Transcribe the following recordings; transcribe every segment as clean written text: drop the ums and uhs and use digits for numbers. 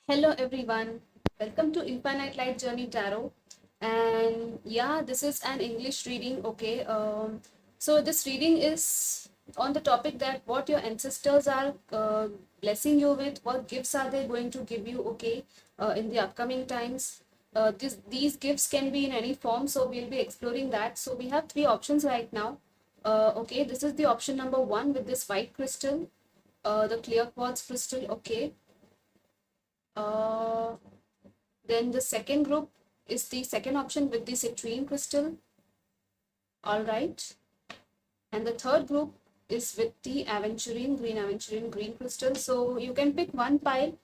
Hello everyone, welcome to Infinite Light Journey Tarot. And yeah, this is an English reading. Okay, so this reading is on the topic that what your ancestors are blessing you with, what gifts are they going to give you, okay, in the upcoming times. These gifts can be in any form, so we'll be exploring that. So we have three options right now. Okay, this is the option number one with this white crystal, the clear quartz crystal. Okay. Uh, then the second group is the second option with the citrine crystal. All right. And the third group is with the aventurine green crystal. So you can pick one pile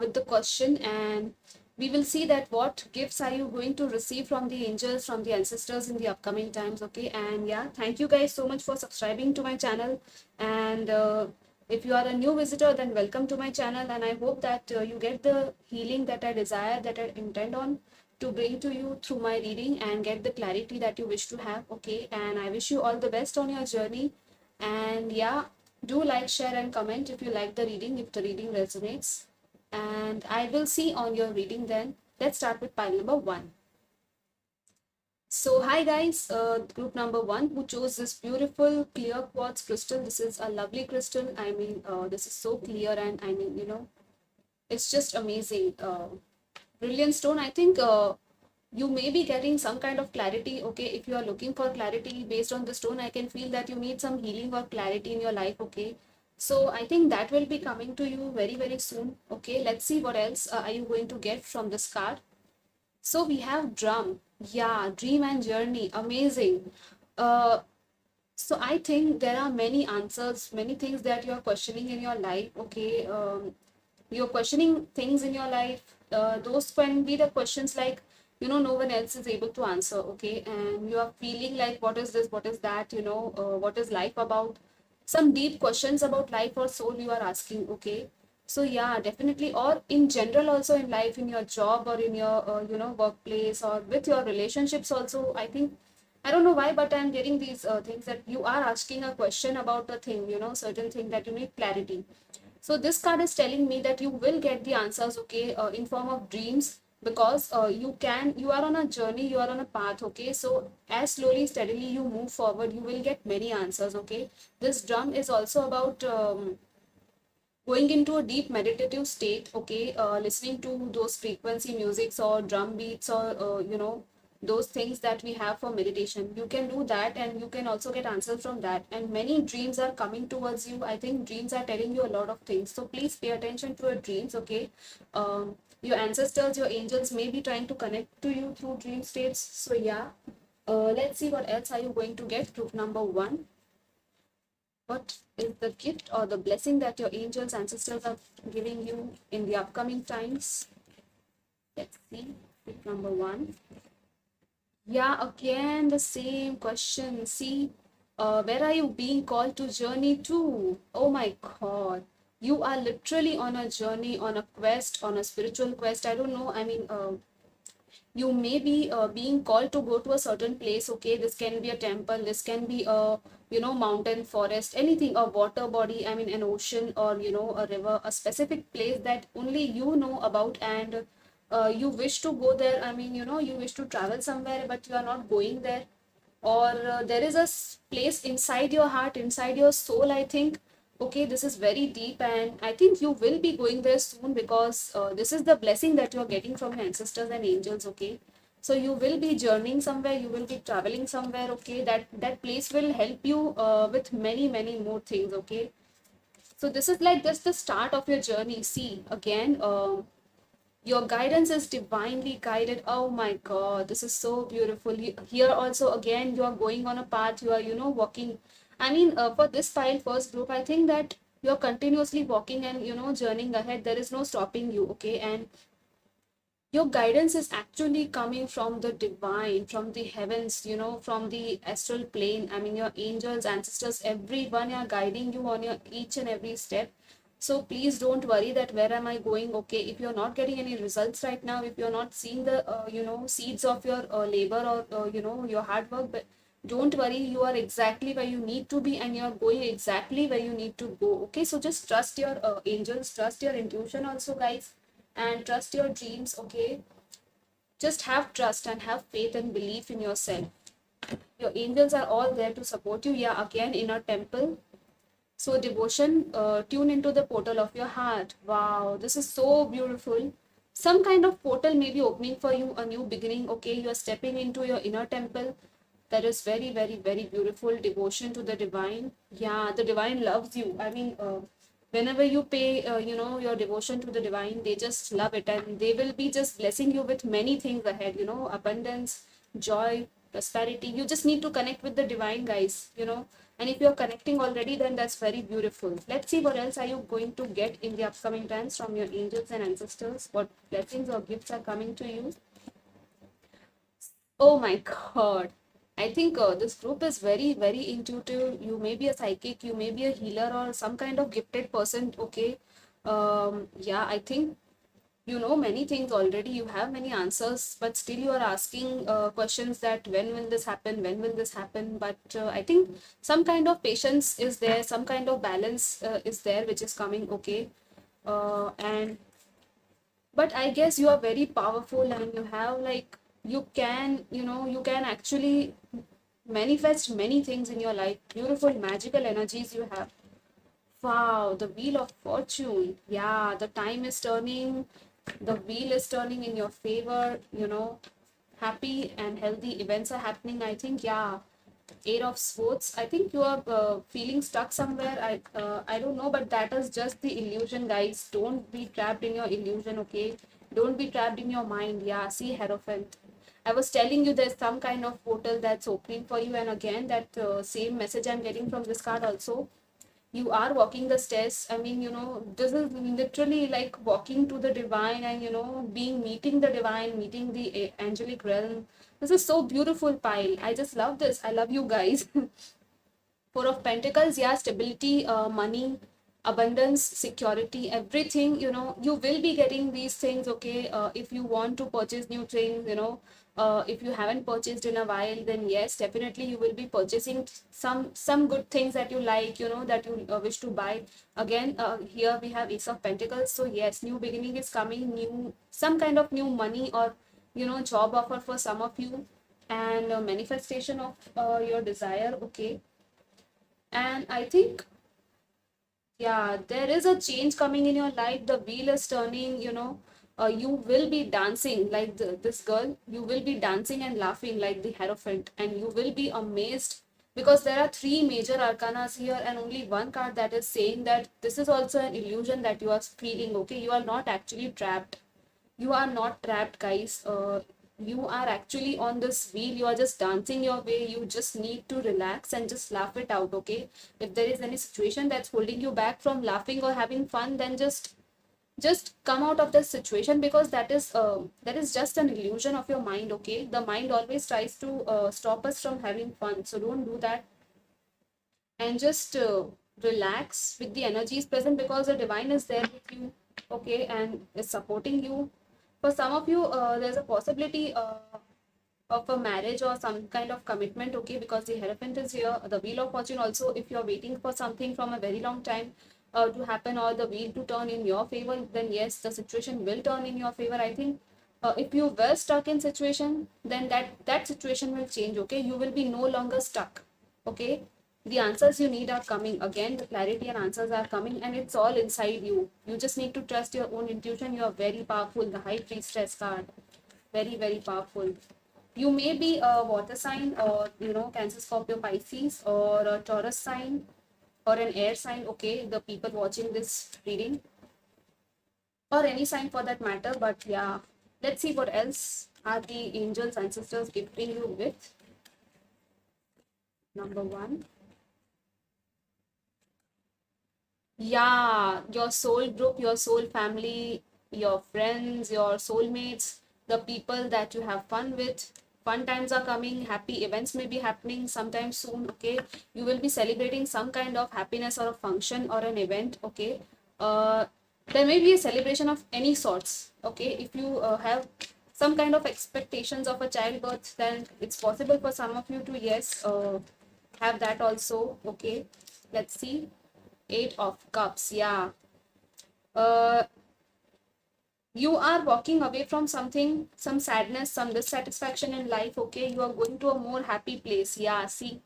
with the question, and we will see that what gifts are you going to receive from the angels, from the ancestors in the upcoming times. Okay. And yeah, thank you guys so much for subscribing to my channel. And if you are a new visitor, then welcome to my channel, and I hope that you get the healing that I desire, that I intend on to bring to you through my reading, and get the clarity that you wish to have. Okay, and I wish you all the best on your journey. And yeah, do like, share, and comment if you like the reading, if the reading resonates. And I will see on your reading then. Let's start with pile number one. So hi guys, group number one who chose this beautiful clear quartz crystal. This is a lovely crystal. I mean, this is so clear, and I mean, it's just amazing. Brilliant stone. I think you may be getting some kind of clarity. Okay, if you are looking for clarity based on the stone, I can feel that you need some healing or clarity in your life. Okay, so I think that will be coming to you very, very soon. Okay, let's see what else are you going to get from this card. So we have drum. Yeah, dream and journey. Amazing. Uh, so I think there are many answers, many things that you're questioning in your life. Okay. You're questioning things in your life. Those can be the questions like, no one else is able to answer. Okay. And you are feeling like, what is this? What is that? What is life about? Some deep questions about life or soul you are asking. Okay. So yeah, definitely, or in general also in life, in your job or in your workplace or with your relationships also. I think, I don't know why, but I'm getting these things that you are asking a question about a thing, certain thing that you need clarity. So this card is telling me that you will get the answers, okay, in form of dreams, because you are on a journey, you are on a path. Okay, so as slowly steadily you move forward, you will get many answers. Okay, this drum is also about going into a deep meditative state. Okay, listening to those frequency musics or drum beats, or those things that we have for meditation. You can do that, and you can also get answers from that, and many dreams are coming towards you. I think dreams are telling you a lot of things, so please pay attention to your dreams. Okay, your ancestors, your angels may be trying to connect to you through dream states. So yeah, let's see what else are you going to get. Group number one, what is the gift or the blessing that your angels, ancestors are giving you in the upcoming times? Let's see. Tip number one. Yeah, again, the same question. See, where are you being called to journey to? Oh my God. You are literally on a journey, on a quest, on a spiritual quest. I don't know. I mean, you may be being called to go to a certain place. Okay, this can be a temple, this can be a mountain, forest, anything, a water body, I mean an ocean, or a river, a specific place that only you know about. And you wish to go there. I mean, you wish to travel somewhere, but you are not going there. Or there is a place inside your heart, inside your soul, I think. Okay, this is very deep, and I think you will be going there soon, because this is the blessing that you're getting from your ancestors and angels. Okay, so you will be journeying somewhere, you will be traveling somewhere. Okay, that place will help you with many, many more things. Okay, so this is like just the start of your journey. See, again, your guidance is divinely guided. Oh my God, this is so beautiful. Here also, again, you are going on a path. You are, walking. I mean, for this file first group, I think that you're continuously walking and, journeying ahead. There is no stopping you. Okay. And your guidance is actually coming from the divine, from the heavens, from the astral plane. I mean, your angels, ancestors, everyone are guiding you on your each and every step. So please don't worry that where am I going. Okay, if you're not getting any results right now, if you're not seeing the seeds of your labor, or your hard work, but don't worry, you are exactly where you need to be, and you're going exactly where you need to go. Okay, so just trust your angels, trust your intuition also, guys. and trust your dreams, okay? Just have trust and have faith and belief in yourself. Your angels are all there to support you. Yeah, again, in a temple. So devotion, tune into the portal of your heart. Wow, this is so beautiful. Some kind of portal may be opening for you, a new beginning. Okay, you are stepping into your inner temple. That is very, very, very beautiful. Devotion to the divine. Yeah, the divine loves you. I mean, whenever you pay, your devotion to the divine, they just love it, and they will be just blessing you with many things ahead. Abundance, joy, prosperity. You just need to connect with the divine, guys. And if you're connecting already, then that's very beautiful. Let's see what else are you going to get in the upcoming times from your angels and ancestors. What blessings or gifts are coming to you? Oh my God. I think this group is very, very intuitive. You may be a psychic, you may be a healer or some kind of gifted person. Okay. Yeah, I think you know many things already. You have many answers, but still you are asking questions that when will this happen? When will this happen? But I think some kind of patience is there, some kind of balance is there, which is coming. Okay. And but I guess you are very powerful, and you have like you can actually manifest many things in your life. Beautiful magical energies you have. Wow, the wheel of fortune. Yeah, the time is turning, the wheel is turning in your favor. Happy and healthy events are happening, I think. Yeah, Eight of Swords. I think you are feeling stuck somewhere. I don't know, but that is just the illusion, guys. Don't be trapped in your illusion, okay? Don't be trapped in your mind. Yeah, see Hierophant. I was telling you there's some kind of portal that's opening for you, and again that same message I'm getting from this card also. You are walking the stairs. I mean, this is literally like walking to the divine, and being meeting the divine, meeting the angelic realm. This is so beautiful, Pile. I just love this. I love you guys. Four of Pentacles, yeah, stability, money, abundance, security, everything. You will be getting these things, okay? If you want to purchase new things, if you haven't purchased in a while, then yes, definitely you will be purchasing some good things that you like, that you wish to buy. Again, here we have Ace of Pentacles. So yes, new beginning is coming, some kind of new money or job offer for some of you, and manifestation of your desire, okay? And I think, yeah, there is a change coming in your life. The wheel is turning, you will be dancing like this girl. You will be dancing and laughing like the Hierophant, and you will be amazed because there are three major arcanas here and only one card that is saying that this is also an illusion that you are feeling, okay? You are not actually trapped. You are not trapped, guys. You are actually on this wheel. You are just dancing your way. You just need to relax and just laugh it out, okay? If there is any situation that's holding you back from laughing or having fun, then just come out of this situation, because that is just an illusion of your mind, okay? The mind always tries to stop us from having fun, so don't do that. And just relax with the energies present, because the divine is there with you, okay, and is supporting you. For some of you, there's a possibility of a marriage or some kind of commitment, okay, because the Hierophant is here. The Wheel of Fortune also, if you're waiting for something from a very long time to happen, or the wheel to turn in your favor, then yes, the situation will turn in your favor, I think. If you were stuck in situation, then that situation will change, okay? You will be no longer stuck, okay? The answers you need are coming. Again, the clarity and answers are coming, and it's all inside you. You just need to trust your own intuition. You are very powerful. The High Priestess card, very, very powerful. You may be a water sign, or Cancer, Scorpio, Pisces, or a Taurus sign, or an air sign, okay? The people watching this reading, or any sign for that matter. But yeah, let's see what else are the angels, ancestors gifting you with. Number one. Yeah, your soul group, your soul family, your friends, your soulmates, the people that you have fun with. Fun times are coming, happy events may be happening sometime soon, okay? You will be celebrating some kind of happiness or a function or an event, okay? Uh, there may be a celebration of any sorts, okay? If you have some kind of expectations of a childbirth, then it's possible for some of you to, yes, have that also, okay? Let's see. Eight of Cups, yeah. Uh, You are walking away from something, some sadness, some dissatisfaction in life. Okay, you are going to a more happy place. Yeah, see,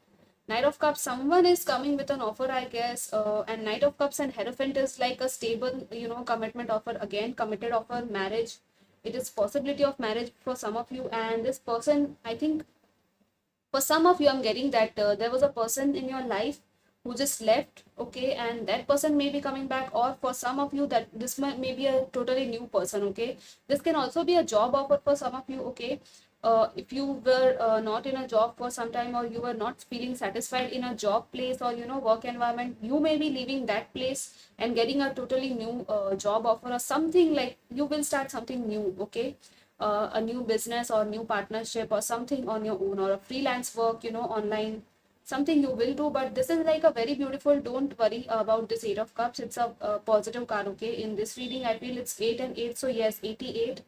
Knight of Cups, someone is coming with an offer, I guess. And Knight of Cups and Hierophant is like a stable, commitment offer. Again, committed offer, marriage. It is possibility of marriage for some of you. And this person, I think, for some of you, I'm getting that there was a person in your life who just left, okay, and that person may be coming back. Or for some of you, that this may be a totally new person, okay. This can also be a job offer for some of you, okay. If you were not in a job for some time, or you were not feeling satisfied in a job place, or work environment, you may be leaving that place and getting a totally new job offer, or something like you will start something new, okay. A new business or new partnership or something on your own, or a freelance work, online, something you will do. But this is like a very beautiful, don't worry about this 8 of cups. It's a positive card, okay. In this reading, I feel it's 8 and 8, so yes, 88.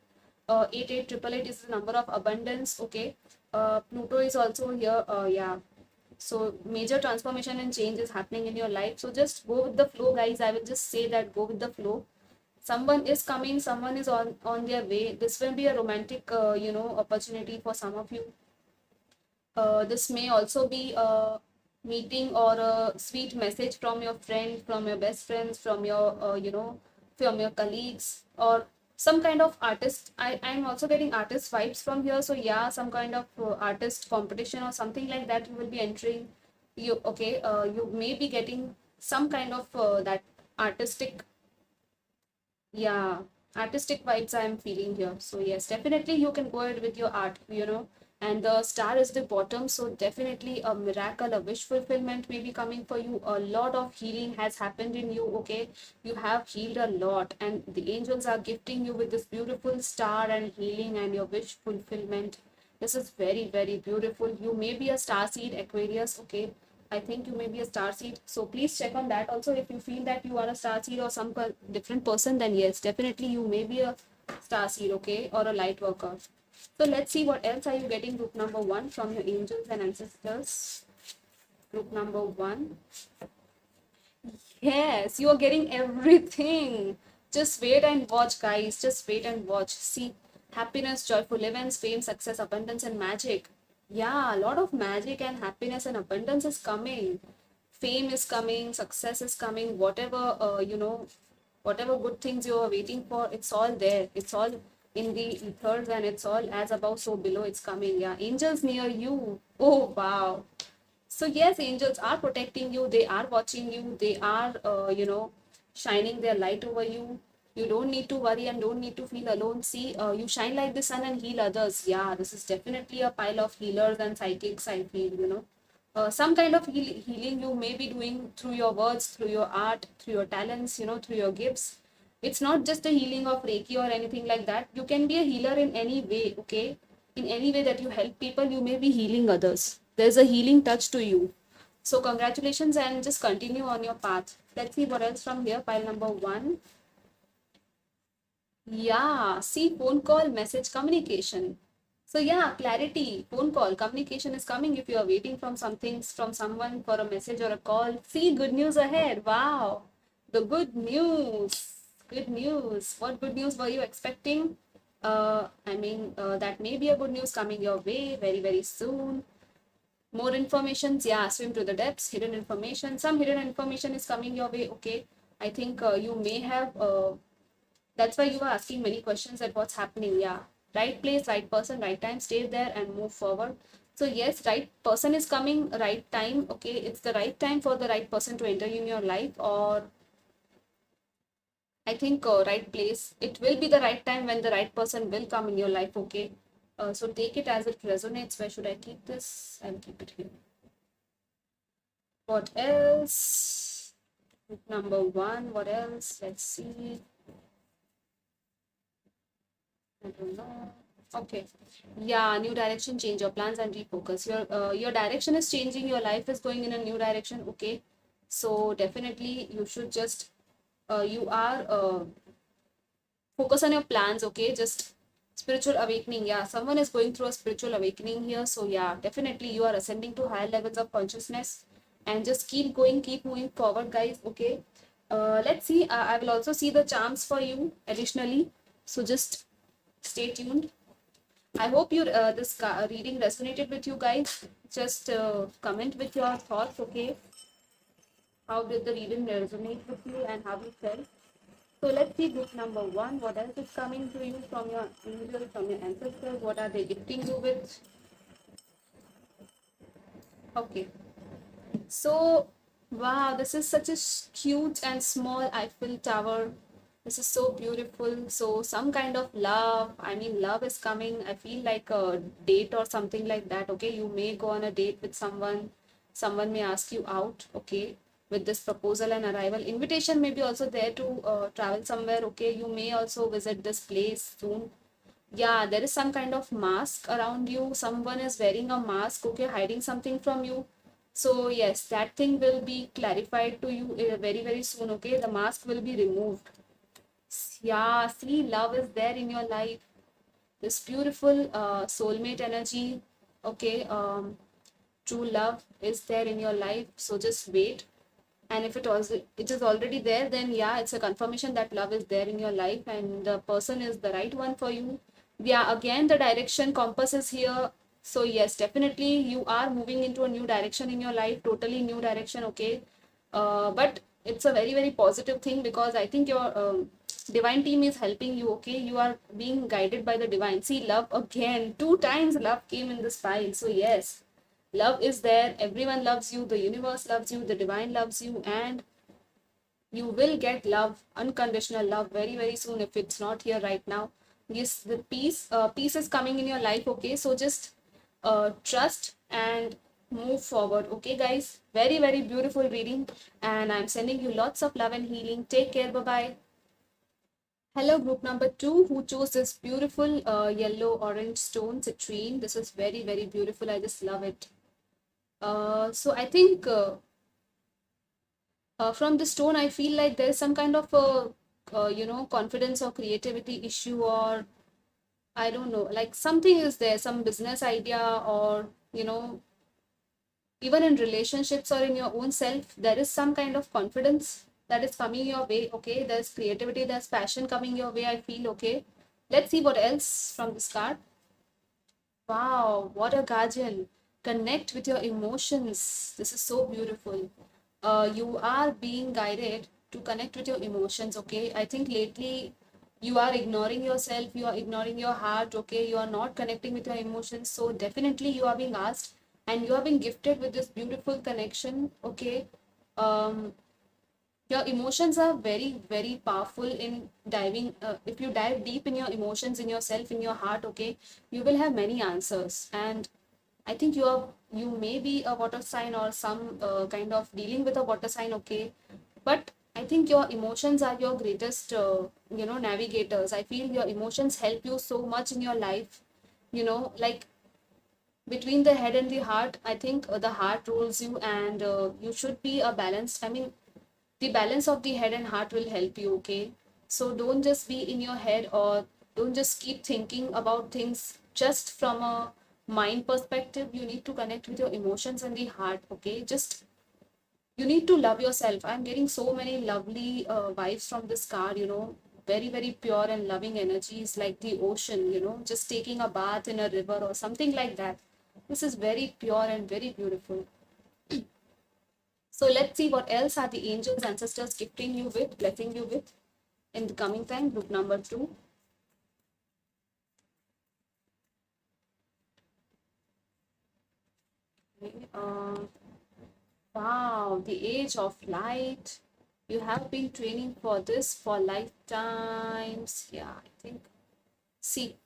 88 is the number of abundance, okay. Pluto is also here, yeah. So major transformation and change is happening in your life, so just go with the flow, guys. I will just say that, go with the flow. Someone is coming, someone is on their way. This will be a romantic opportunity for some of you. This may also be a meeting or a sweet message from your friend, from your best friends, from your from your colleagues, or some kind of artist. I'm also getting artist vibes from here, so yeah, some kind of artist competition or something like that you will be entering. You okay, you may be getting some kind of that artistic, yeah, artistic vibes I am feeling here. So yes, definitely you can go ahead with your art, and the star is the bottom. So definitely a miracle, a wish fulfillment may be coming for you. A lot of healing has happened in you, okay. You have healed a lot, and the angels are gifting you with this beautiful star and healing and your wish fulfillment. This is very, very beautiful. You may be a star seed, Aquarius, okay. I think you may be a star seed. So please check on that also. If you feel that you are a star seed or some different person, then yes, definitely you may be a star seed, okay, or a light worker. So let's see what else are you getting, group number 1, from your angels and ancestors. Group number 1. Yes, you are getting everything. Just wait and watch, guys. Just wait and watch. See, happiness, joyful events, fame, success, abundance, and magic. Yeah, a lot of magic and happiness and abundance is coming. Fame is coming, success is coming, whatever, whatever good things you are waiting for, it's all there. It's all in the ethers, and it's all as above, so below, it's coming. Yeah, angels near you. Oh, wow. So yes, angels are protecting you, they are watching you, they are shining their light over you. You don't need to worry and don't need to feel alone. See, you shine like the sun and heal others. Yeah, this is definitely a pile of healers and psychics, I feel. Some kind of healing you may be doing through your words, through your art, through your talents, through your gifts. It's not just a healing of Reiki or anything like that. You can be a healer in any way, okay. In any way that you help people, you may be healing others. There's a healing touch to you. So congratulations, and just continue on your path. Let's see what else from here. Pile number 1. Yeah, see, phone call, message, communication. So yeah, clarity, phone call, communication is coming. If you are waiting from something, from someone for a message or a call, see, good news ahead. Wow, the good news. Good news. What good news were you expecting? That may be a good news coming your way very, very soon. More informations, yeah, swim to the depths. Hidden information, some hidden information is coming your way, okay. I think you may have that's why you were asking many questions at what's happening. Yeah, right place, right person, right time. Stay there and move forward. So yes, right person is coming, right time, okay. It's the right time for the right person to enter in your life, or I think right place. It will be the right time when the right person will come in your life, okay. So take it as it resonates. Where should I keep this? I'll keep it here. What else? Number 1. What else? Let's see. I don't know. Okay. Yeah, new direction, change your plans and refocus. Your direction is changing. Your life is going in a new direction. Okay. So definitely you should just you are focus on your plans. Okay. Just spiritual awakening. Yeah, someone is going through a spiritual awakening here. So yeah, definitely you are ascending to higher levels of consciousness, and just keep going, keep moving forward, guys. Okay. Let's see. I will also see the charms for you additionally. So just stay tuned. I hope your this reading resonated with you guys. Just comment with your thoughts, okay? How did the reading resonate with you and how you felt? So let's see group number one. What else is coming to you from your angels, from your ancestors? What are they gifting you with? Okay. So, wow, this is such a cute and small Eiffel Tower. This is so beautiful. So, some kind of love. I mean, love is coming. I feel like a date or something like that. Okay, you may go on a date with someone. Someone may ask you out. Okay, with this proposal and arrival. Invitation may be also there to travel somewhere. Okay, you may also visit this place soon. Yeah, there is some kind of mask around you. Someone is wearing a mask, okay, hiding something from you. So yes, that thing will be clarified to you very, very soon, okay? The mask will be removed. Yeah, see, love is there in your life. This beautiful soulmate energy, okay? True love is there in your life. So just wait. And if it is already there, then yeah, it's a confirmation that love is there in your life and the person is the right one for you. Yeah, again the direction compass is here. So yes, definitely you are moving into a new direction in your life, totally new direction, okay? But it's a very, very positive thing because I think your divine team is helping you, okay? You are being guided by the divine. See, love again, two times love came in this pile. So yes, love is there. Everyone loves you. The universe loves you. The divine loves you. And you will get love, unconditional love, very, very soon if it's not here right now. Yes, the peace is coming in your life. Okay, so just trust and move forward. Okay, guys, very, very beautiful reading. And I'm sending you lots of love and healing. Take care. Bye bye. Hello, group number two, who chose this beautiful yellow orange stone citrine. This is very, very beautiful. I just love it. So I think from this stone, I feel like there's some kind of a, confidence or creativity issue, or I don't know, like something is there, some business idea, or, even in relationships or in your own self, there is some kind of confidence that is coming your way. Okay, there's creativity, there's passion coming your way. I feel okay. Let's see what else from this card. Wow, what a guardian. Connect with your emotions. This is so beautiful. You are being guided to connect with your emotions, okay? I think lately you are ignoring yourself, you are ignoring your heart, okay? You are not connecting with your emotions. So definitely you are being asked and you are being gifted with this beautiful connection, okay? Um, your emotions are very, very powerful in diving. If you dive deep in your emotions, in yourself, in your heart, okay, you will have many answers. And I think you may be a water sign or some kind of dealing with a water sign, okay, but I think your emotions are your greatest navigators. I feel your emotions help you so much in your life, like between the head and the heart. I think the heart rules you, and you should be a balanced, I mean, the balance of the head and heart will help you, okay? So don't just be in your head, or don't just keep thinking about things just from a mind perspective. You need to connect with your emotions and the heart, okay? Just you need to love yourself. I'm getting so many lovely vibes from this card, very, very pure and loving energies, like the ocean, just taking a bath in a river or something like that. This is very pure and very beautiful. So let's see what else are the angels, ancestors gifting you with, blessing you with in the coming time. Group number two. Okay, wow, the age of light. You have been training for this for lifetimes. Yeah, I think. See,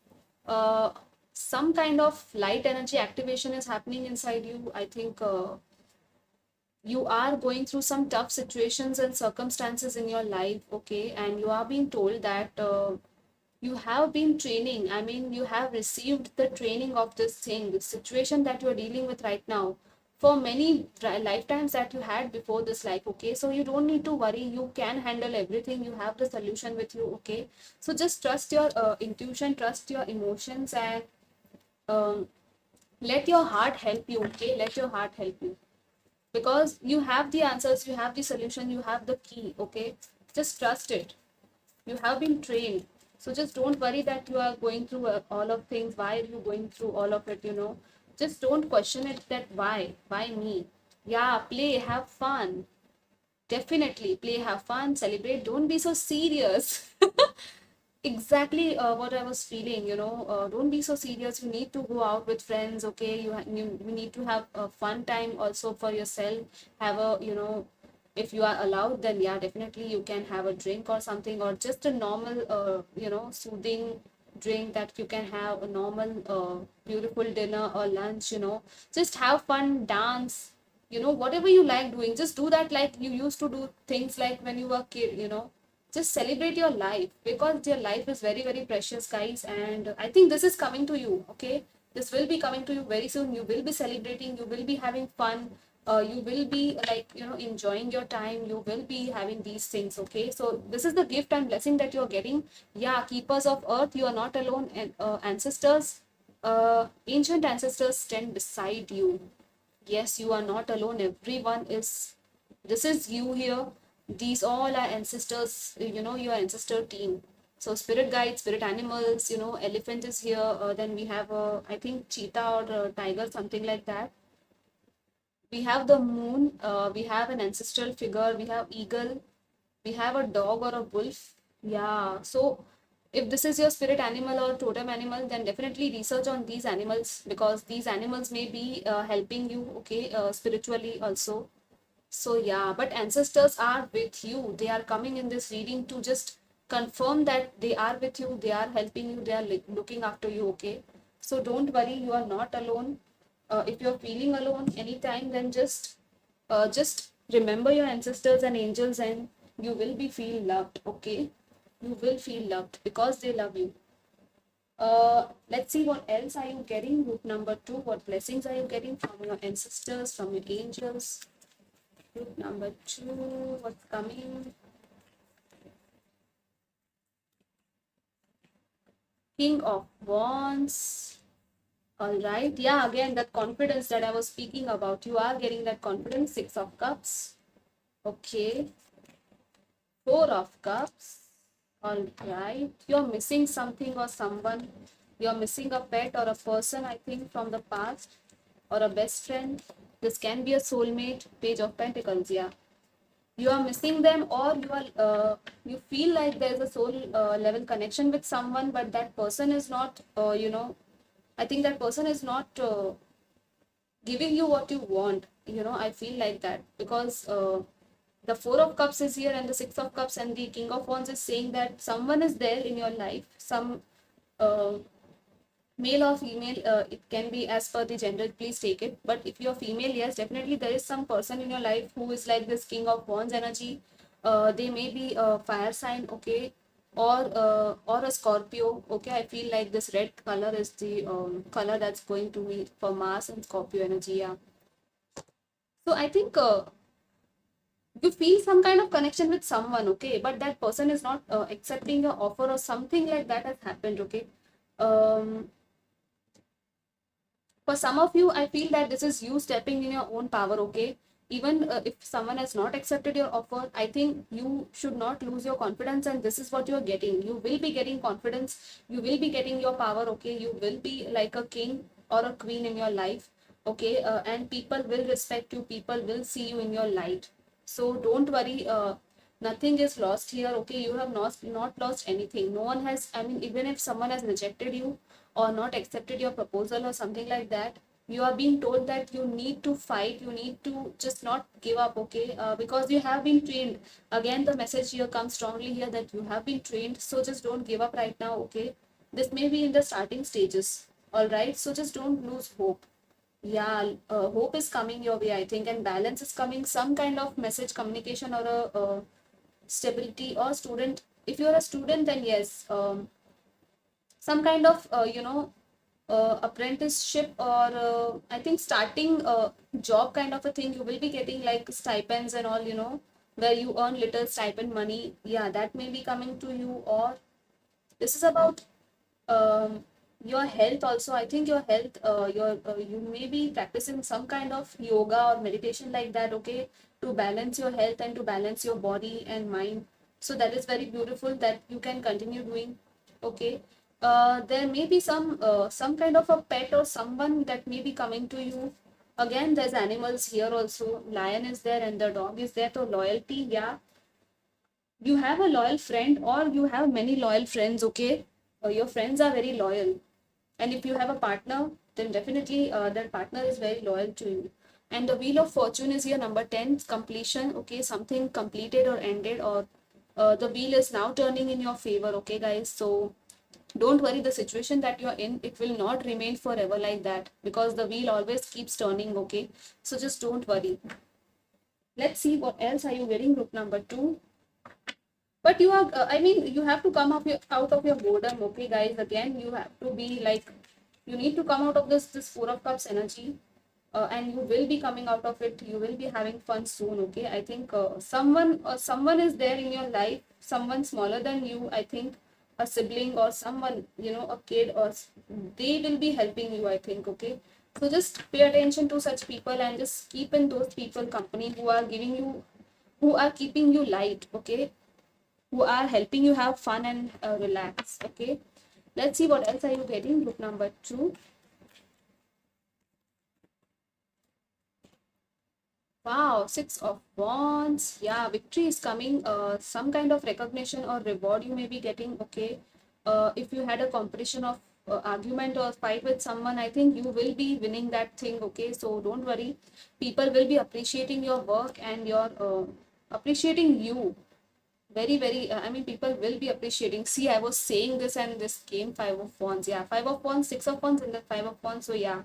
uh, some kind of light energy activation is happening inside you. I think you are going through some tough situations and circumstances in your life, okay, and you are being told that you have been training. I mean, you have received the training of this thing, the situation that you are dealing with right now, for many lifetimes that you had before this life, okay? So you don't need to worry, you can handle everything, you have the solution with you, okay? So just trust your intuition, trust your emotions, and um, let your heart help you, okay? Let your heart help you, because you have the answers, you have the solution, you have the key, okay? Just trust it. You have been trained. So just don't worry that you are going through all of things. Why are you going through all of it, you know? Just don't question it that why me? Yeah, play, have fun. Definitely play, have fun, celebrate. Don't be so serious. Exactly what I was feeling, you know. Don't be so serious. You need to go out with friends, okay? You need to have a fun time also for yourself. Have a, you know, if you are allowed, then yeah, definitely you can have a drink or something, or just a normal, you know, soothing drink that you can have a normal, beautiful dinner or lunch, you know. Just have fun, dance, you know, whatever you like doing. Just do that like you used to do things like when you were a kid, you know. Just celebrate your life because your life is very very precious, guys, and I think this is coming to you, okay? This will be coming to you very soon. You will be celebrating, you will be having fun, you will be like, you know, enjoying your time, you will be having these things, okay? So this is the gift and blessing that you're getting. Yeah, keepers of earth, you are not alone, and ancestors, ancient ancestors stand beside you. Yes, you are not alone. Everyone is, this is you here. These all are ancestors, you know, your ancestor team. So spirit guides, spirit animals, you know, elephant is here. Then we have, I think, cheetah or tiger, something like that. We have the moon. We have an ancestral figure. We have eagle. We have a dog or a wolf. Yeah. So if this is your spirit animal or totem animal, then definitely research on these animals because these animals may be helping you, okay, spiritually also. So yeah, but ancestors are with you. They are coming in this reading to just confirm that they are with you, they are helping you, they are looking after you, okay? So don't worry, you are not alone. If you're feeling alone anytime, then just remember your ancestors and angels and you will be feel loved, okay? You will feel loved because they love you. Let's see what else are you getting. Group number 2, what blessings are you getting from your ancestors, from your angels? Group number 2, what's coming? King of Wands. All right. Yeah, again, that confidence that I was speaking about. You are getting that confidence. Six of Cups. Okay. Four of Cups. All right. You're missing something or someone. You're missing a pet or a person, I think, from the past or a best friend. This can be a soulmate. Page of Pentacles. Yeah. You are missing them or you are you feel like there's a soul level connection with someone but that person is not you know, I think that person is not giving you what you want, you know. I feel like that because the four of cups is here and the six of cups and the king of wands is saying that someone is there in your life, some uh, male or female, it can be as per the gender, please take it, but if you're female, yes, definitely there is some person in your life who is like this king of wands energy. They may be a fire sign, okay, or a Scorpio, okay. I feel like this red color is the color that's going to be for Mars and Scorpio energy, yeah. So I think you feel some kind of connection with someone, okay, but that person is not accepting your offer or something like that has happened, okay. um for some of you, I feel that this is you stepping in your own power, okay? Even if someone has not accepted your offer, I think you should not lose your confidence, and this is what you're getting. You will be getting confidence, you will be getting your power, okay? You will be like a king or a queen in your life, okay? And people will respect you, people will see you in your light. So don't worry, nothing is lost here, okay? You have not lost anything. No one has, I mean, even if someone has rejected you, or not accepted your proposal or something like that, you are being told that you need to fight, you need to just not give up, okay? Because you have been trained. Again, the message here comes strongly here that you have been trained, so just don't give up right now, okay? This may be in the starting stages, all right? So just don't lose hope. Yeah, hope is coming your way, I think, and balance is coming, some kind of message communication or a stability or student. If you're a student, then yes, some kind of apprenticeship or I think starting a job kind of a thing, you will be getting like stipends and all, you know, where you earn little stipend money. Yeah, that may be coming to you. Or this is about um, your health also. I think your health, you may be practicing some kind of yoga or meditation like that, okay, to balance your health and to balance your body and mind. So that is very beautiful that you can continue doing. Okay, there may be some kind of a pet or someone that may be coming to you. Again, there's animals here also. Lion is there and the dog is there. So loyalty, yeah, you have a loyal friend or you have many loyal friends. Okay, your friends are very loyal, and if you have a partner, then definitely that partner is very loyal to you. And the wheel of fortune is here, number 10, completion. Okay, something completed or ended, or the wheel is now turning in your favor. Okay, guys, so don't worry, the situation that you're in, it will not remain forever like that, because the wheel always keeps turning. Okay, so just don't worry. Let's see what else are you getting, group number 2. But you are I mean, you have to come out of your boredom. Okay, guys, again, you have to be like, you need to come out of this 4 of cups energy, and you will be coming out of it. You will be having fun soon. Okay, I think someone is there in your life, someone smaller than you, I think a sibling or someone, a kid, or they will be helping you, I think. Okay, so just pay attention to such people and just keep in those people company who are giving you, who are keeping you light. Okay, who are helping you have fun and relax. Okay, let's see what else are you getting, group number 2. Wow, 6 of wands. Yeah, victory is coming. Some kind of recognition or reward you may be getting. Okay, if you had a competition of argument or fight with someone, I think you will be winning that thing. Okay, so don't worry, people will be appreciating your work and your appreciating you very very. I mean, people will be appreciating. See, I was saying this and this came 5 of wands. Yeah, 5 of wands, 6 of wands, and then 5 of wands. So yeah,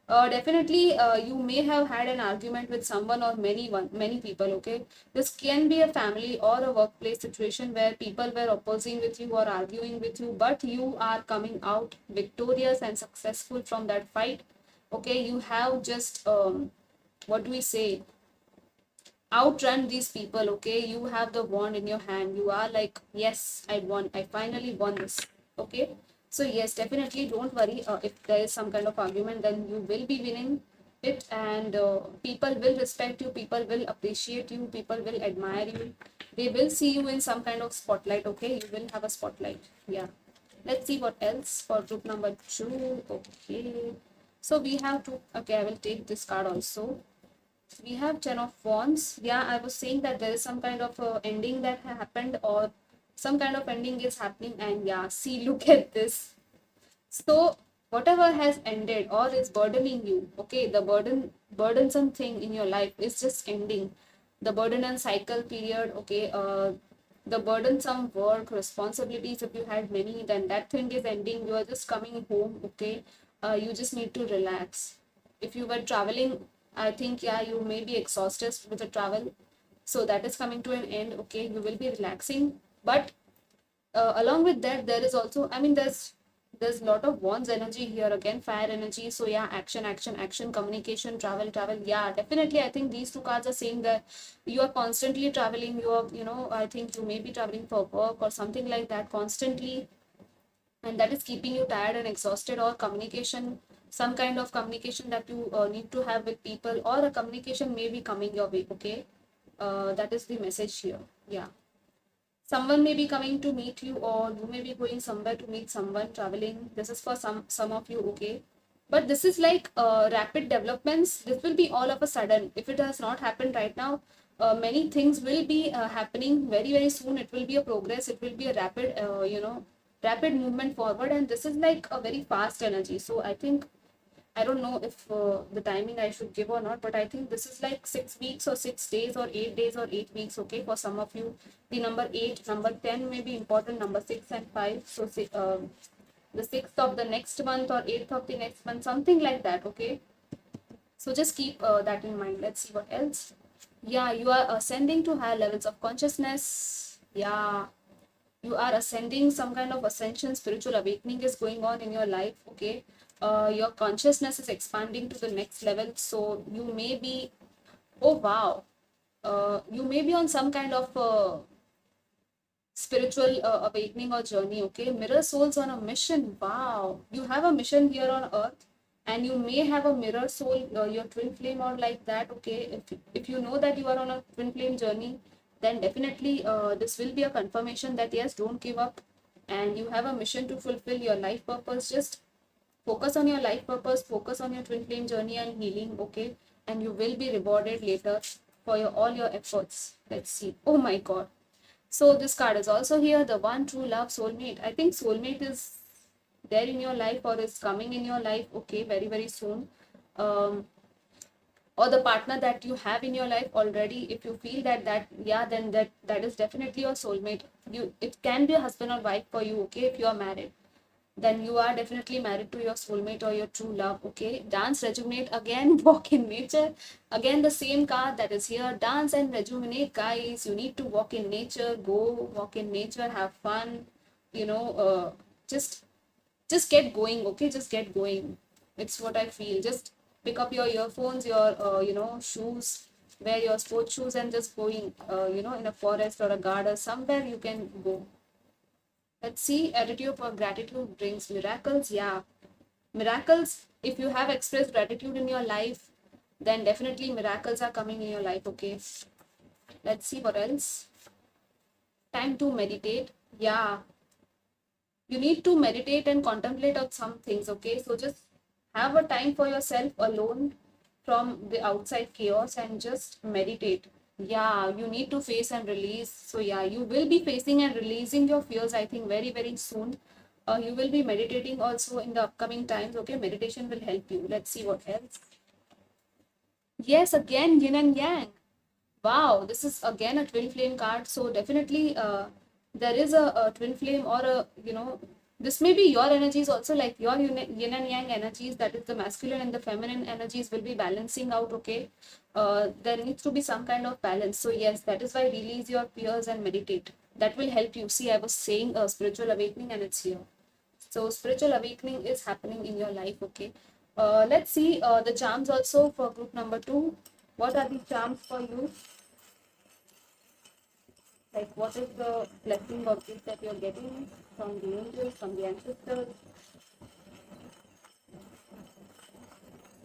definitely, you may have had an argument with someone or many people. Okay, this can be a family or a workplace situation where people were opposing with you or arguing with you, but you are coming out victorious and successful from that fight. Okay, you have just what do we say, outrun these people. Okay, you have the wand in your hand. You are like, yes, I won, I finally won this. Okay, so yes, definitely don't worry. If there is some kind of argument, then you will be winning it, and people will respect you, people will appreciate you, people will admire you, they will see you in some kind of spotlight. Okay, you will have a spotlight. Yeah, let's see what else for group number 2. Okay, so we have to, okay, I will take this card also. We have 10 of wands. Yeah, I was saying that there is some kind of ending that happened, or some kind of ending is happening. And yeah, see, look at this. So whatever has ended or is burdening you, okay, the burdensome thing in your life is just ending. The burden and cycle period. Okay, the burdensome work responsibilities, if you had many, then that thing is ending. You are just coming home. Okay, you just need to relax. If you were traveling, I think, yeah, you may be exhausted with the travel, so that is coming to an end. Okay, you will be relaxing, but along with that, there is also, I mean, there's a lot of wands energy here, again fire energy. So yeah, action, action, action, communication, travel, travel. Yeah, definitely, I think these two cards are saying that you are constantly traveling. You are, I think you may be traveling for work or something like that constantly, and that is keeping you tired and exhausted. Or communication, some kind of communication that you need to have with people, or a communication may be coming your way. Okay, that is the message here. Yeah, someone may be coming to meet you, or you may be going somewhere to meet someone, traveling. This is for some of you. Okay, but this is like rapid developments. This will be all of a sudden. If it has not happened right now, many things will be happening very very soon. It will be a progress, it will be a rapid rapid movement forward, and this is like a very fast energy. So I think, I don't know if the timing I should give or not, but I think this is like 6 weeks or 6 days or 8 days or 8 weeks. Okay, for some of you, the number 8, number 10 may be important, number 6 and 5. So the 6th of the next month or 8th of the next month, something like that. Okay, so just keep that in mind. Let's see what else. Yeah, you are ascending to higher levels of consciousness. Yeah, you are ascending, some kind of ascension, spiritual awakening is going on in your life. Okay, your consciousness is expanding to the next level. So you may be, oh wow, you may be on some kind of spiritual awakening or journey. Okay, mirror souls on a mission. Wow, you have a mission here on earth, and you may have a mirror soul, your twin flame or like that. Okay, if you know that you are on a twin flame journey, then definitely this will be a confirmation that yes, don't give up, and you have a mission to fulfill your life purpose. Just focus on your life purpose, focus on your twin flame journey and healing, okay? And you will be rewarded later for all your efforts. Let's see. Oh my god. So this card is also here, the one true love, soulmate. I think soulmate is there in your life or is coming in your life, okay, very, very soon. Or the partner that you have in your life already, if you feel that yeah, then that is definitely your soulmate. It can be a husband or wife for you, okay? If you are married, then you are definitely married to your soulmate or your true love, okay? Dance, rejuvenate, again walk in nature. Again the same card that is here, dance and rejuvenate. Guys, you need to walk in nature, go walk in nature, have fun, you know. Just get going, okay? Just get going. It's what I feel. Just pick up your earphones, your shoes, wear your sports shoes, and just going in a forest or a garden, somewhere you can go. Let's see, attitude for gratitude brings miracles. Yeah, miracles. If you have expressed gratitude in your life, then definitely miracles are coming in your life, okay? Let's see what else. Time to meditate. Yeah, you need to meditate and contemplate on some things, okay? So just have a time for yourself alone from the outside chaos and just meditate. Yeah, you need to face and release. So yeah, you will be facing and releasing your fears, I think, very, very soon. You will be meditating also in the upcoming times, okay? Meditation will help you. Let's see what else. Yes, again, yin and yang. Wow, this is again a twin flame card. So definitely there is a twin flame, or this may be your energies also, like your yin and yang energies, that is the masculine and the feminine energies will be balancing out, okay? There needs to be some kind of balance. So yes, that is why release your fears and meditate. That will help you. See, I was saying spiritual awakening and it's here. So spiritual awakening is happening in your life, okay? Let's see the charms also for group number 2. What are the charms for you? Like, what is the blessing or gift that you're getting from the angels, from the ancestors?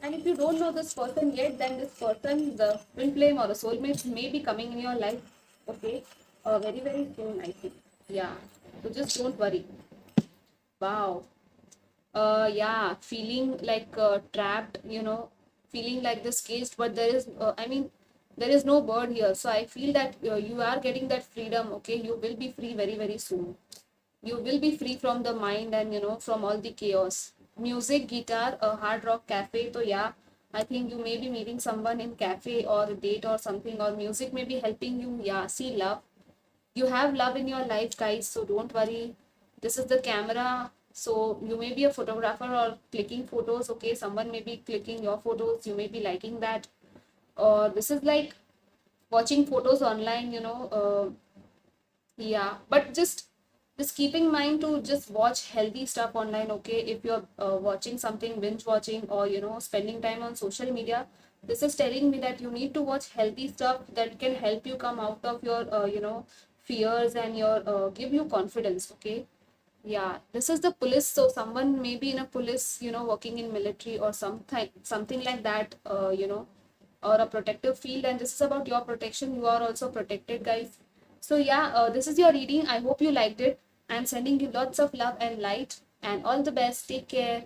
And if you don't know this person yet, then this person, the twin flame or the soulmate, may be coming in your life, okay? Very, very soon, I think. Yeah. So just don't worry. Wow. Yeah, feeling like trapped, feeling like this caged, but there is, there is no bird here. So I feel that you are getting that freedom, okay? You will be free very, very soon. You will be free from the mind and, from all the chaos. Music, guitar, a hard rock cafe. So yeah, I think you may be meeting someone in cafe or a date or something, or music may be helping you. Yeah, see, love. You have love in your life, guys, so don't worry. This is the camera. So you may be a photographer or clicking photos, okay? Someone may be clicking your photos, you may be liking that. Or this is like watching photos online, yeah, but just keep in mind to just watch healthy stuff online, okay? If you're watching something, binge watching, or spending time on social media, this is telling me that you need to watch healthy stuff that can help you come out of your fears and your give you confidence, okay? Yeah, this is the police. So someone may be in a police, working in military or something like that, or a protective field, and this is about your protection. You are also protected, guys. So yeah, this is your reading. I hope you liked it. I'm sending you lots of love and light, and all the best. Take care.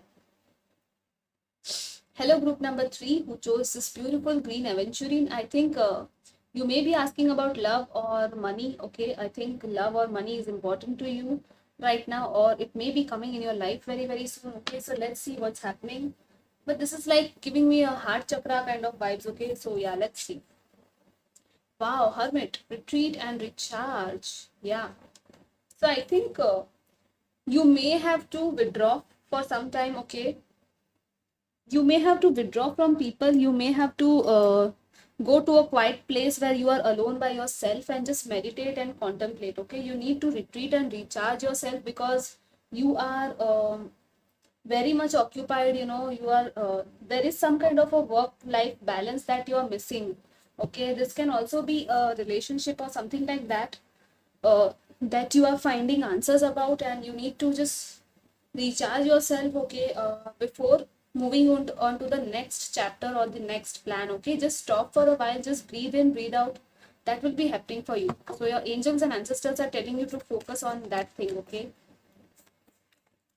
Hello, group number 3, who chose this beautiful green aventurine. I think you may be asking about love or money. Okay, I think love or money is important to you right now, or it may be coming in your life very, very soon. Okay, so let's see what's happening. But this is like giving me a heart chakra kind of vibes. Okay, so yeah, let's see. Wow, hermit, retreat and recharge. Yeah. So I think you may have to withdraw for some time, okay? You may have to withdraw from people. You may have to go to a quiet place where you are alone by yourself and just meditate and contemplate, okay? You need to retreat and recharge yourself because you are very much occupied, you are there is some kind of a work life balance that you are missing, okay? This can also be a relationship or something like that, that you are finding answers about, and you need to just recharge yourself, okay? Before moving on to the next chapter or the next plan, okay? Just stop for a while, just breathe in, breathe out. That will be happening for you. So your angels and ancestors are telling you to focus on that thing, okay?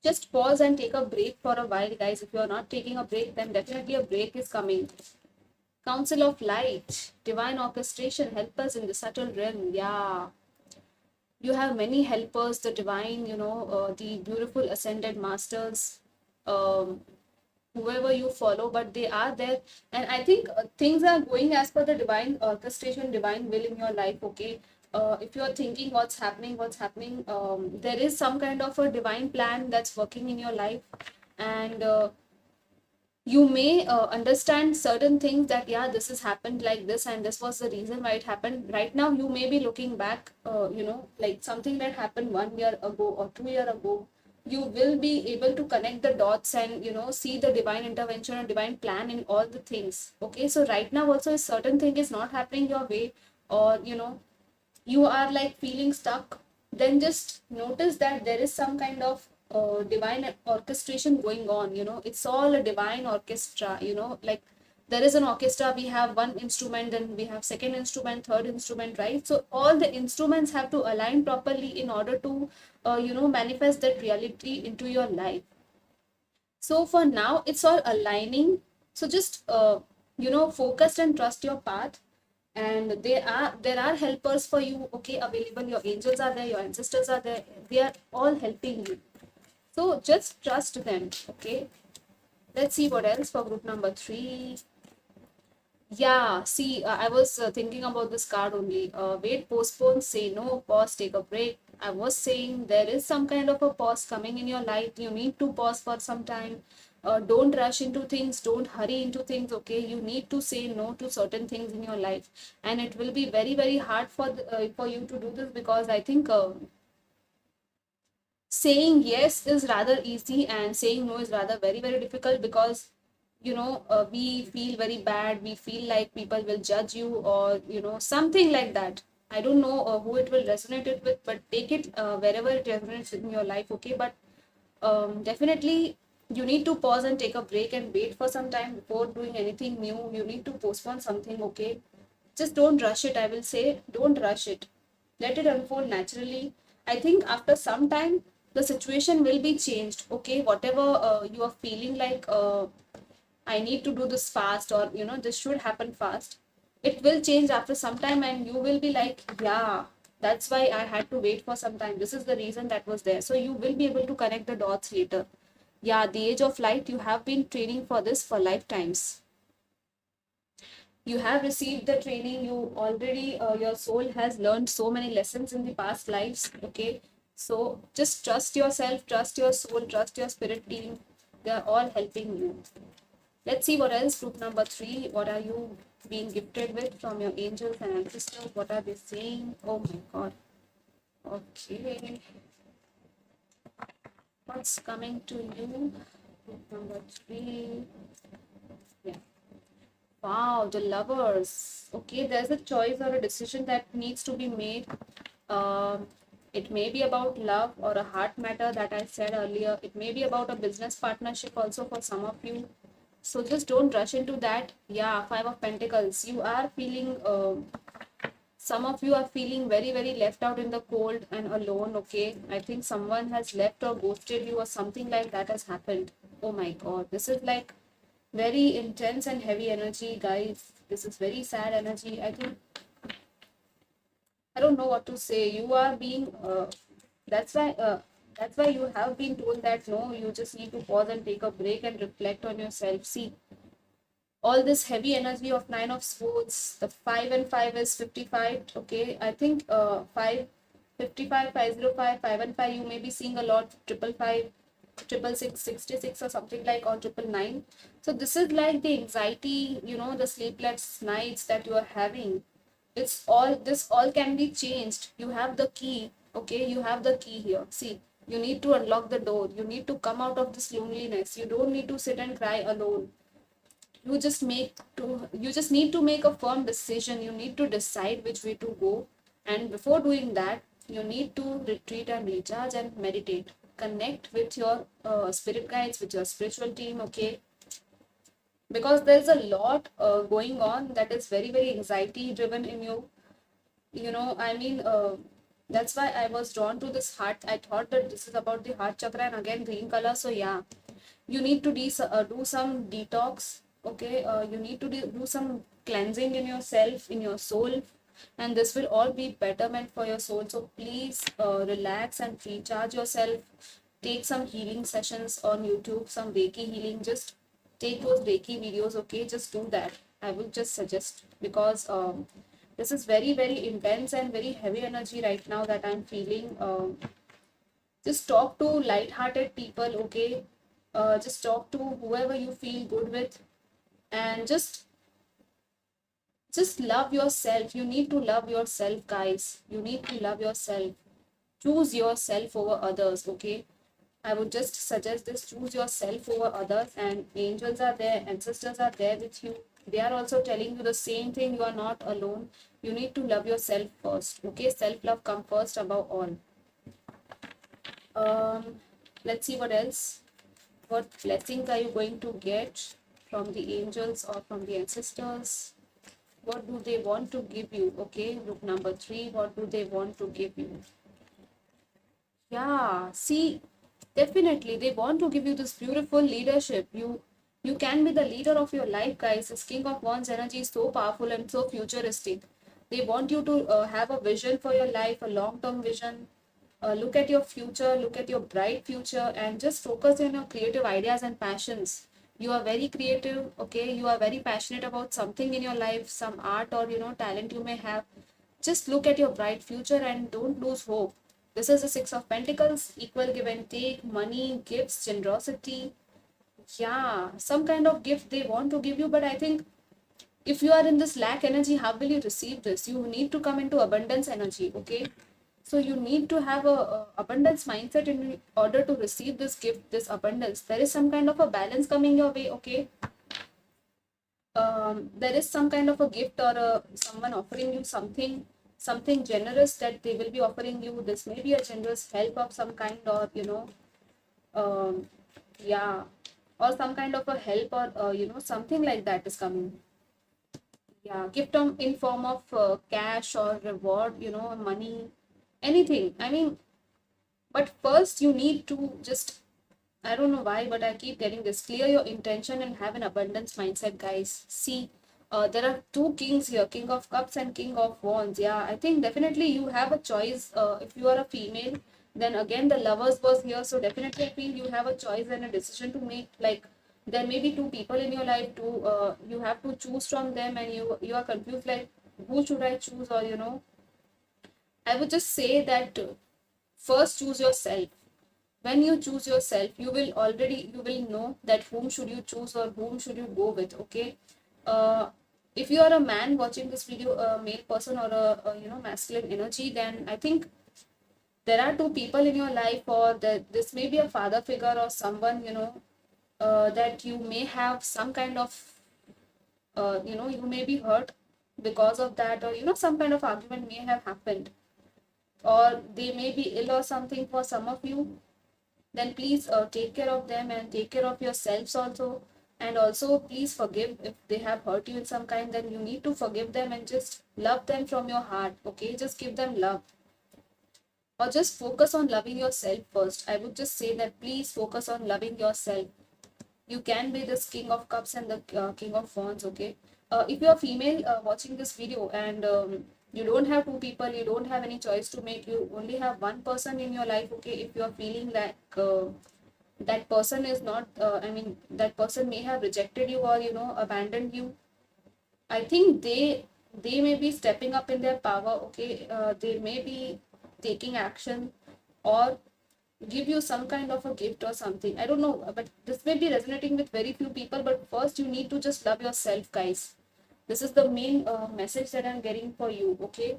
Just pause and take a break for a while, guys. If you are not taking a break, then definitely a break is coming. Council of Light, divine orchestration, help us in the subtle realm. Yeah, you have many helpers, the divine, the beautiful ascended masters, um, whoever you follow, but they are there. And I think things are going as per the divine orchestration, divine will in your life. Okay, if you're thinking what's happening, there is some kind of a divine plan that's working in your life. And you may understand certain things, that yeah, this has happened like this and this was the reason why it happened. Right now you may be looking back, like something that happened 1 year ago or 2 year ago. You will be able to connect the dots and see the divine intervention or divine plan in all the things. Okay, so right now also, if certain thing is not happening your way, or you are like feeling stuck, then just notice that there is some kind of divine orchestration going on. It's all a divine orchestra. Like there is an orchestra, we have one instrument, then we have second instrument, third instrument, right? So all the instruments have to align properly in order to manifest that reality into your life. So for now it's all aligning. So just focus and trust your path. And there are helpers for you, okay, available. Your angels are there, your ancestors are there, they are all helping you. So just trust them. Okay, let's see what else for group number 3. Yeah, see, I was thinking about this card only. Wait, postpone, say no, pause, take a break. I was saying there is some kind of a pause coming in your life. You need to pause for some time. Don't rush into things. Don't hurry into things. Okay, you need to say no to certain things in your life, and it will be very very hard for you to do this, because I think saying yes is rather easy and saying no is rather very very difficult, because we feel very bad, we feel like people will judge you, or something like that. I don't know who it will resonate it with, but take it wherever it resonates in your life. Okay, but definitely you need to pause and take a break and wait for some time before doing anything new. You need to postpone something. Okay, just don't rush it. I will say, don't rush it. Let it unfold naturally. I think after some time the situation will be changed. Okay, whatever you are feeling like, I need to do this fast, or this should happen fast, it will change after some time, and you will be like, yeah, that's why I had to wait for some time. This is the reason that was there. So you will be able to connect the dots later. Yeah, the age of light, you have been training for this for lifetimes. You have received the training. You already, your soul has learned so many lessons in the past lives. Okay, so just trust yourself, trust your soul, trust your spirit team. They are all helping you. Let's see what else. Group number 3. What are you being gifted with from your angels and ancestors? What are they saying? Oh my God. Okay. What's coming to you? Group number 3. Yeah. Wow, the Lovers. Okay, there's a choice or a decision that needs to be made. Um, it may be about love or a heart matter that I said earlier. It may be about a business partnership also for some of you. So just don't rush into that. Yeah, 5 of Pentacles. You are feeling, some of you are feeling very, very left out in the cold and alone. Okay, I think someone has left or ghosted you, or something like that has happened. Oh my God, this is like very intense and heavy energy, guys. This is very sad energy. I think, I don't know what to say. You are being, that's why, that's why you have been told that no, you just need to pause and take a break and reflect on yourself. See, all this heavy energy of 9 of Swords, the 5 and 5 is 55. Okay, I think 555, 505, 5 and 5, you may be seeing a lot. 555, 666, 66, or something like, or 999. So this is like the anxiety, the sleepless nights that you are having. It's all, this all can be changed. You have the key. Okay, you have the key here. See, you need to unlock the door. You need to come out of this loneliness. You don't need to sit and cry alone. You just need to make a firm decision. You need to decide which way to go, and before doing that, you need to retreat and recharge and meditate. Connect with your spirit guides, with your spiritual team. Okay, because there's a lot going on that is very very anxiety driven in you. I mean, That's why I was drawn to this heart. I thought that this is about the heart chakra, and again green color. So yeah, you need to do some detox. Okay, you need to do some cleansing in yourself, in your soul, and this will all be betterment for your soul. So please relax and recharge yourself. Take some healing sessions on YouTube, some Reiki healing. Just take those Reiki videos. Okay, just do that. I would just suggest, because this is very very intense and very heavy energy right now that I'm feeling. Just talk to light-hearted people, okay? Just talk to whoever you feel good with, and just love yourself. You need to love yourself, guys. You need to love yourself. Choose yourself over others, okay? I would just suggest this: choose yourself over others, and angels are there, ancestors are there with you. They are also telling you the same thing. You are not alone. You need to love yourself first, okay? Self love comes first above all. um let's see what else. What blessings are you going to get from the angels or from the ancestors? What do they want to give you? Okay, group number 3, what do they want to give you? Yeah, see, definitely they want to give you this beautiful leadership. You can be the leader of your life, guys. This King of Wands energy is so powerful and so futuristic. They want you to have a vision for your life, a long-term vision. Look at your future, look at your bright future, and just focus on your creative ideas and passions. You are very creative, okay? You are very passionate about something in your life, some art or talent you may have. Just look at your bright future and don't lose hope. This is the Six of Pentacles, equal give and take, money, gifts, generosity. Yeah, some kind of gift they want to give you, but I think if you are in this lack energy, how will you receive this? You need to come into abundance energy, okay? So you need to have a abundance mindset in order to receive this gift, this abundance. There is some kind of a balance coming your way, okay? There is some kind of a gift or someone offering you something generous that they will be offering you. This may be a generous help of some kind, or um, yeah, or some kind of a help, or something like that is coming. Yeah, gift in form of cash or reward, money, anything. I mean, but first you need to just, I don't know why, but I keep getting this: clear your intention and have an abundance mindset, guys. See, there are two kings here, King of Cups and King of Wands. Yeah, I think definitely you have a choice. If you are a female, then again the lovers was here. So definitely I feel you have a choice and a decision to make. Like, there may be two people in your life, you have to choose from them, and you are confused, like, who should I choose? Or I would just say that first choose yourself. When you choose yourself, you will know that whom should you choose or whom should you go with, okay? uh, if you are a man watching this video, a male person, or a masculine energy, then I think there are two people in your life, or that this may be a father figure or someone, that you may have some kind of you may be hurt because of that, or some kind of argument may have happened, or they may be ill or something for some of you. Then please take care of them and take care of yourselves also. And also please forgive if they have hurt you in some kind. Then you need to forgive them and just love them from your heart, okay? Just give them love, or just focus on loving yourself first. I would just say that please focus on loving yourself. You can be this King of Cups and the King of Wands, okay? If you're female watching this video, and you don't have two people, you don't have any choice to make, you only have one person in your life, okay? If you're feeling like that person is not that person may have rejected you or abandoned you, I think they may be stepping up in their power, okay? They may be taking action, or give you some kind of a gift or something. I don't know, but this may be resonating with very few people. But first you need to just love yourself, guys. This is the main message that I'm getting for you, okay?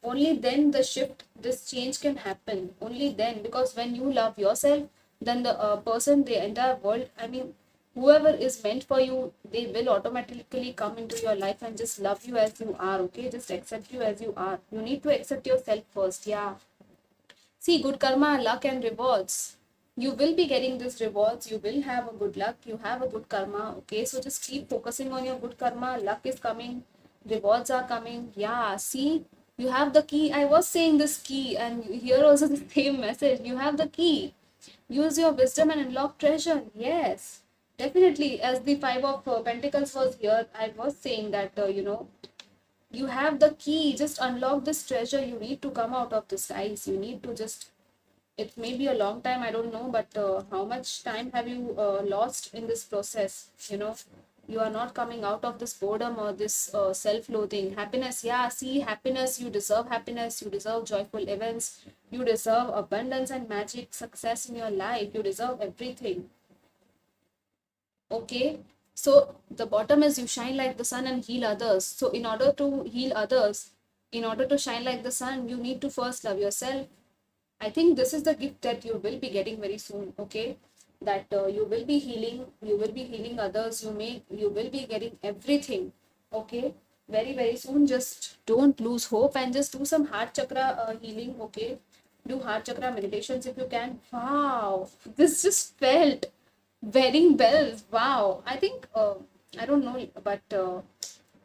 Only then the shift, this change can happen. Only then, because when you love yourself, then the person, the entire world, I mean, whoever is meant for you, they will automatically come into your life and just love you as you are, okay? Just accept you as you are. You need to accept yourself first. Yeah. See, good karma, luck, and rewards. You will be getting these rewards. You will have a good luck. You have a good karma. Okay, so just keep focusing on your good karma. Luck is coming. Rewards are coming. Yeah, see, You have the key. I was saying this key, and here also the same message. You have the key. Use your wisdom and unlock treasure. Yes, definitely. As the Five of Pentacles was here, I was saying that, you have the key. Just unlock this treasure. You need to come out of this ice. You need to just, it may be a long time, I don't know, but how much time have you lost in this process? You are not coming out of this boredom or this self-loathing. Happiness, yeah, see, happiness, you deserve happiness, you deserve joyful events, you deserve abundance and magic success in your life, you deserve everything. Okay, so the bottom is you shine like the sun and heal others. So in order to heal others, in order to shine like the sun, you need to first love yourself. I think this is the gift that you will be getting very soon, okay? That you will be healing others, you will be getting everything, okay? Very, very soon. Just don't lose hope and just do some heart chakra healing, okay? Do heart chakra meditations if you can. Wow, this just felt wedding bells. Wow, I think, I don't know, but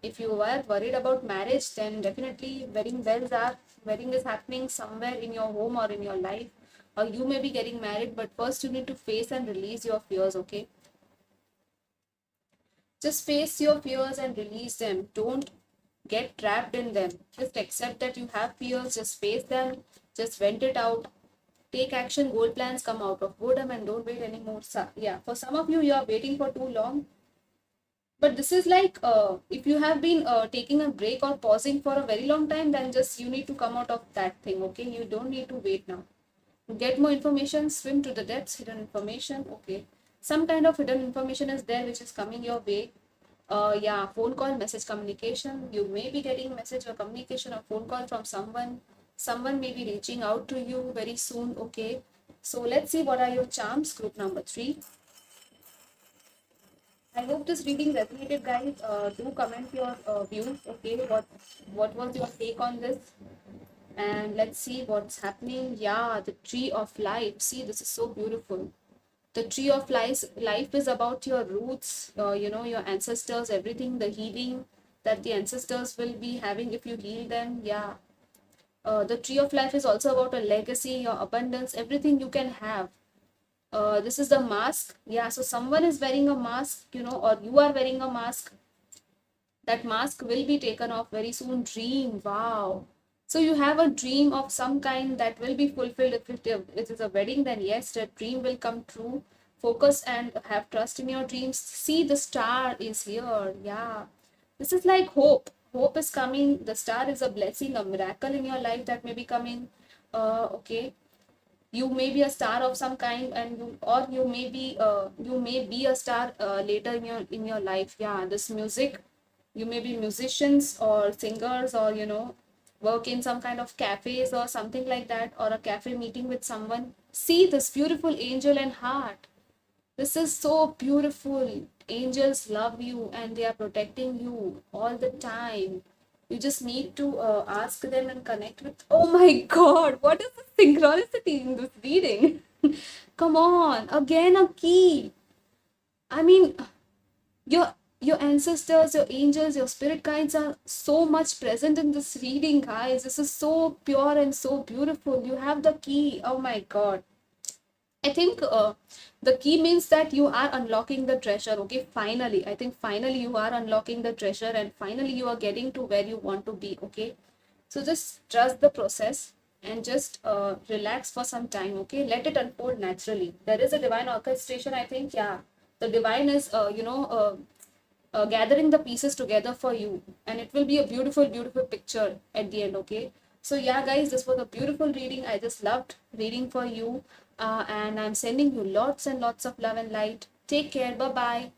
if you are worried about marriage, then definitely wedding is happening somewhere in your home or in your life, or you may be getting married, but first you need to face and release your fears, okay? Just face your fears and release them. Don't get trapped in them. Just accept that you have fears, just face them, just vent it out. Take action, goal plans come out of boredom, and don't wait anymore. Yeah, for some of you, you are waiting for too long. But this is like, if you have been taking a break or pausing for a very long time, then just you need to come out of that thing, okay? You don't need to wait now. Get more information, swim to the depths, hidden information, okay? Some kind of hidden information is there which is coming your way. Yeah, phone call, message communication. You may be getting message or communication or phone call from someone. Someone may be reaching out to you very soon, okay? So let's see what are your charms, group number 3. I hope this reading resonated, guys. Do comment your views. Okay, what was your take on this? And let's see what's happening. Yeah, the tree of life. See, this is so beautiful. The tree of life is about your roots. Your ancestors, everything, the healing that the ancestors will be having if you heal them. Yeah. The tree of life is also about a legacy, your abundance, everything you can have. This is the mask. Yeah, so someone is wearing a mask, or you are wearing a mask. That mask will be taken off very soon. Dream. Wow. So you have a dream of some kind that will be fulfilled. If it is a wedding, then yes, that dream will come true. Focus and have trust in your dreams. See, the star is here. Yeah, this is like hope. Hope is coming. The star is a blessing, a miracle in your life that may be coming. Okay, you may be a star of some kind, and you may be a star later in your life. Yeah, this music, you may be musicians or singers, or work in some kind of cafes or something like that, or a cafe meeting with someone. See this beautiful angel and heart. This is so beautiful. Angels love you and they are protecting you all the time. You just need to ask them and connect with. Oh my god, what is the synchronicity in this reading? Come on, again a key. I mean, your your ancestors, your angels, your spirit guides are so much present in this reading, guys. This is so pure and so beautiful. You have the key. Oh my god. I think the key means that you are unlocking the treasure. Okay, finally, I think finally you are unlocking the treasure, and finally you are getting to where you want to be. Okay, so just trust the process and just relax for some time. Okay, let it unfold naturally. There is a divine orchestration, I think. Yeah, the divine is, gathering the pieces together for you, and it will be a beautiful, beautiful picture at the end. Okay, so yeah, guys, this was a beautiful reading. I just loved reading for you, and I'm sending you lots and lots of love and light. Take care. Bye bye.